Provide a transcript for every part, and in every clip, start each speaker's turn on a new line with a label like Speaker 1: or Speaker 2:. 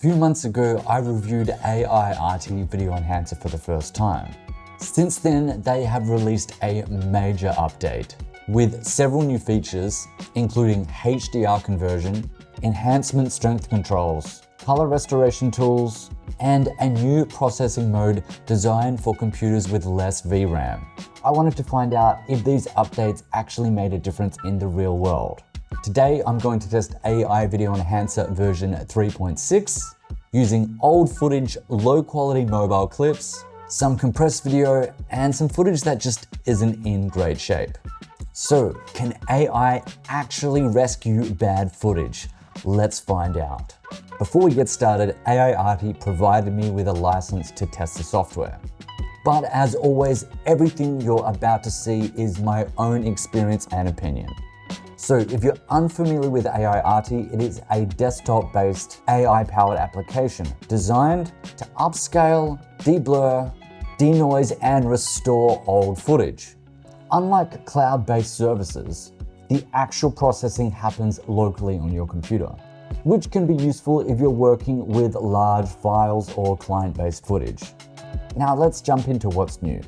Speaker 1: few months ago, I reviewed Aiarty Video Enhancer for the first time. Since then, they have released a major update with several new features, including HDR conversion, enhancement strength controls, color restoration tools, and a new processing mode designed for computers with less VRAM. I wanted to find out if these updates actually made a difference in the real world. Today, I'm going to test AI Video Enhancer version 3.6 using old footage, low quality mobile clips, some compressed video, and some footage that just isn't in great shape. So, can AI actually rescue bad footage? Let's find out. Before we get started, Aiarty provided me with a license to test the software. But as always, everything you're about to see is my own experience and opinion. So if you're unfamiliar with Aiarty, it is a desktop-based AI-powered application designed to upscale, deblur, denoise, and restore old footage. Unlike cloud-based services, the actual processing happens locally on your computer, which can be useful if you're working with large files or client-based footage. Now let's jump into what's new.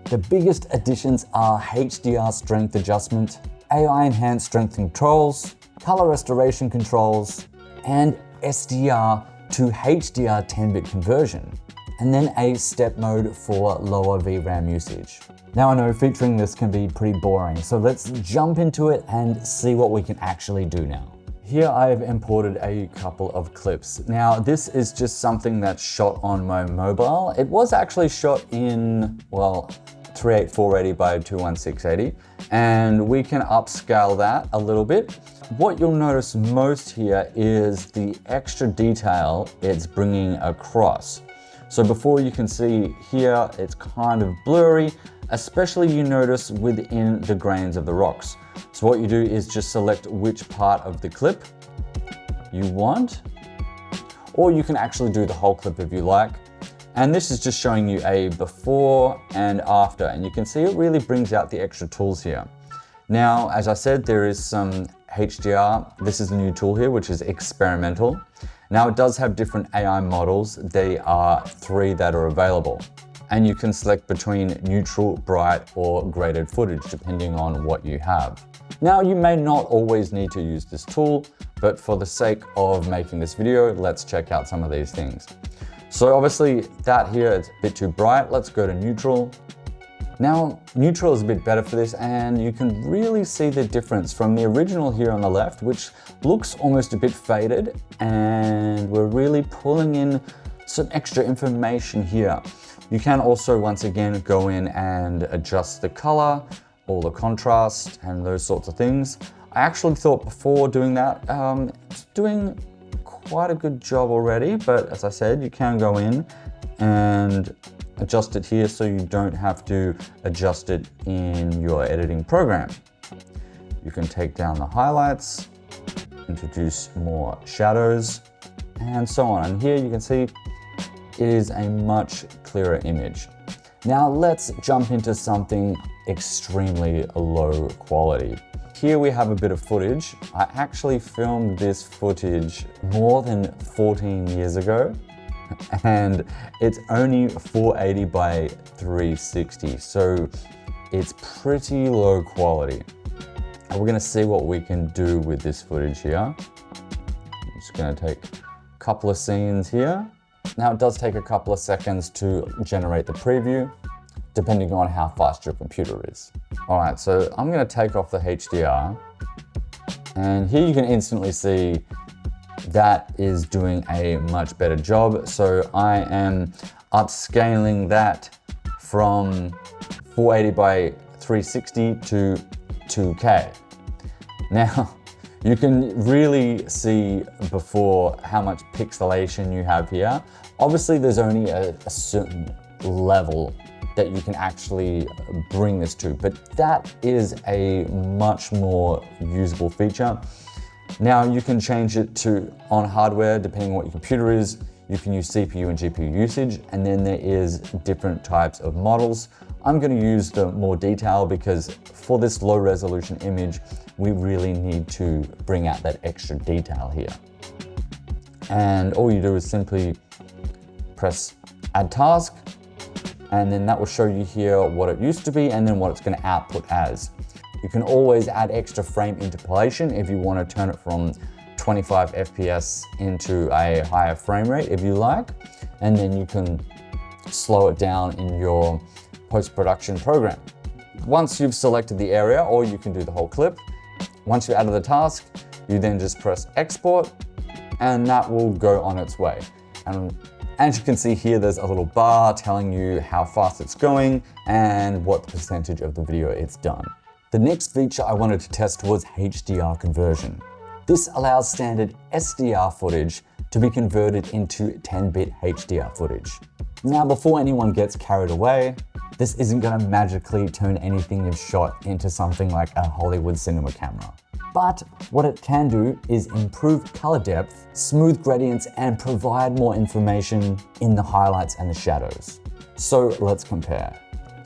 Speaker 1: The biggest additions are HDR strength adjustment, AI enhanced strength controls, color restoration controls, and SDR to HDR 10-bit conversion, and then a step mode for lower VRAM usage. Now I know featuring this can be pretty boring, so let's jump into it and see what we can actually do now. Here I've imported a couple of clips. Now this is just something that's shot on my mobile. It was actually shot in, well, 38480 by 21680, and we can upscale that a little bit. What you'll notice most here is the extra detail it's bringing across. So before, you can see here, it's kind of blurry, especially you notice within the grains of the rocks. So what you do is just select which part of the clip you want, or you can actually do the whole clip if you like. And this is just showing you a before and after, and you can see it really brings out the extra tools here. Now, as I said, there is some HDR. This is a new tool here, which is experimental. Now it does have different AI models. There are 3 that are available, and you can select between neutral, bright, or graded footage, depending on what you have. Now, you may not always need to use this tool, but for the sake of making this video, let's check out some of these things. So obviously that here, it's a bit too bright. Let's go to neutral. Now, neutral is a bit better for this, and you can really see the difference from the original here on the left, which looks almost a bit faded, and we're really pulling in some extra information here. You can also, once again, go in and adjust the color or the contrast and those sorts of things. I actually thought before doing that, it's doing quite a good job already, but as I said, you can go in and adjust it here so you don't have to adjust it in your editing program. You can take down the highlights, introduce more shadows, and so on. And here you can see it is a much clearer image. Now let's jump into something extremely low quality. Here we have a bit of footage. I actually filmed this footage more than 14 years ago, and it's only 480 by 360, so it's pretty low quality. And we're gonna see what we can do with this footage here. I'm just gonna take a couple of scenes here. Now it does take a couple of seconds to generate the preview, depending on how fast your computer is. All right, so I'm gonna take off the HDR, and here you can instantly see that is doing a much better job. So I am upscaling that from 480 by 360 to 2K. Now, you can really see before how much pixelation you have here. Obviously, there's only a certain level that you can actually bring this to, but that is a much more usable feature. Now you can change it to on hardware, depending on what your computer is. You can use CPU and GPU usage, and then there is different types of models. I'm going to use the more detail because for this low resolution image, we really need to bring out that extra detail here. And all you do is simply press add task, and then that will show you here what it used to be and then what it's going to output as. You can always add extra frame interpolation if you want to turn it from 25 FPS into a higher frame rate if you like, and then you can slow it down in your post-production program. Once you've selected the area, or you can do the whole clip, once you're out of the task, you then just press export and that will go on its way. And as you can see here, there's a little bar telling you how fast it's going and what percentage of the video it's done. The next feature I wanted to test was HDR conversion. This allows standard SDR footage to be converted into 10-bit HDR footage. Now, before anyone gets carried away, this isn't going to magically turn anything you've shot into something like a Hollywood cinema camera. But what it can do is improve color depth, smooth gradients, and provide more information in the highlights and the shadows. So let's compare.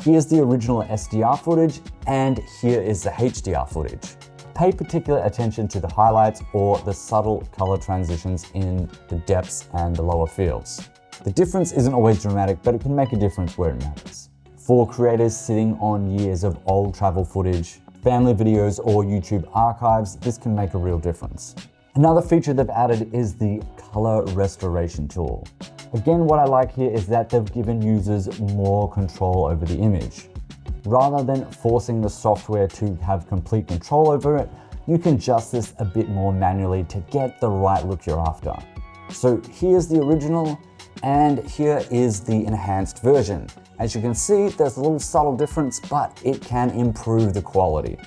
Speaker 1: Here's the original SDR footage, and here is the HDR footage. Pay particular attention to the highlights or the subtle color transitions in the depths and the lower fields. The difference isn't always dramatic, but it can make a difference where it matters. For creators sitting on years of old travel footage, family videos, or YouTube archives, this can make a real difference. Another feature they've added is the Colour Restoration tool. Again, what I like here is that they've given users more control over the image. Rather than forcing the software to have complete control over it, you can adjust this a bit more manually to get the right look you're after. So here's the original, and here is the enhanced version. As you can see, there's a little subtle difference, but it can improve the quality.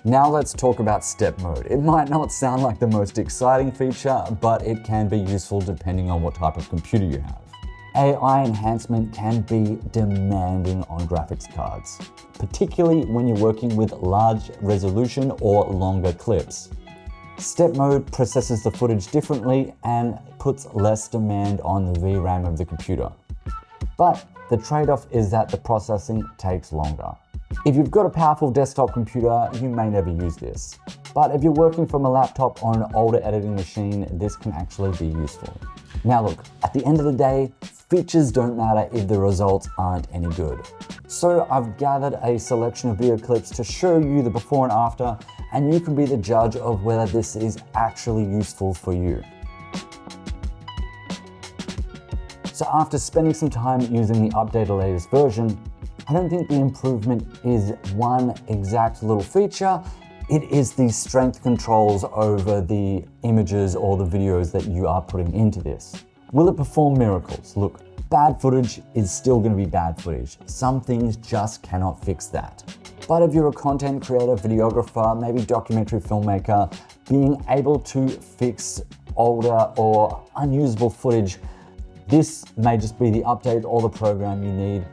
Speaker 1: Now let's talk about step mode. It might not sound like the most exciting feature, but it can be useful depending on what type of computer you have. AI enhancement can be demanding on graphics cards, particularly when you're working with large resolution or longer clips. Step mode processes the footage differently and puts less demand on the VRAM of the computer. But the trade-off is that the processing takes longer. If you've got a powerful desktop computer, you may never use this. But if you're working from a laptop or an older editing machine, this can actually be useful. Now look, at the end of the day, features don't matter if the results aren't any good. So I've gathered a selection of video clips to show you the before and after, and you can be the judge of whether this is actually useful for you. So after spending some time using the updated latest version, I don't think the improvement is one exact little feature. It is the strength controls over the images or the videos that you are putting into this. Will it perform miracles? Look, bad footage is still going to be bad footage. Some things just cannot fix that. But if you're a content creator, videographer, maybe documentary filmmaker, being able to fix older or unusable footage, this may just be the update or the program you need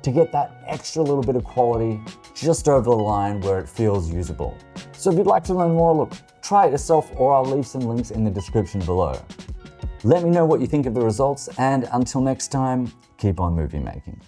Speaker 1: to get that extra little bit of quality just over the line where it feels usable. So if you'd like to learn more, look, try it yourself, or I'll leave some links in the description below. Let me know what you think of the results, and until next time, keep on movie making.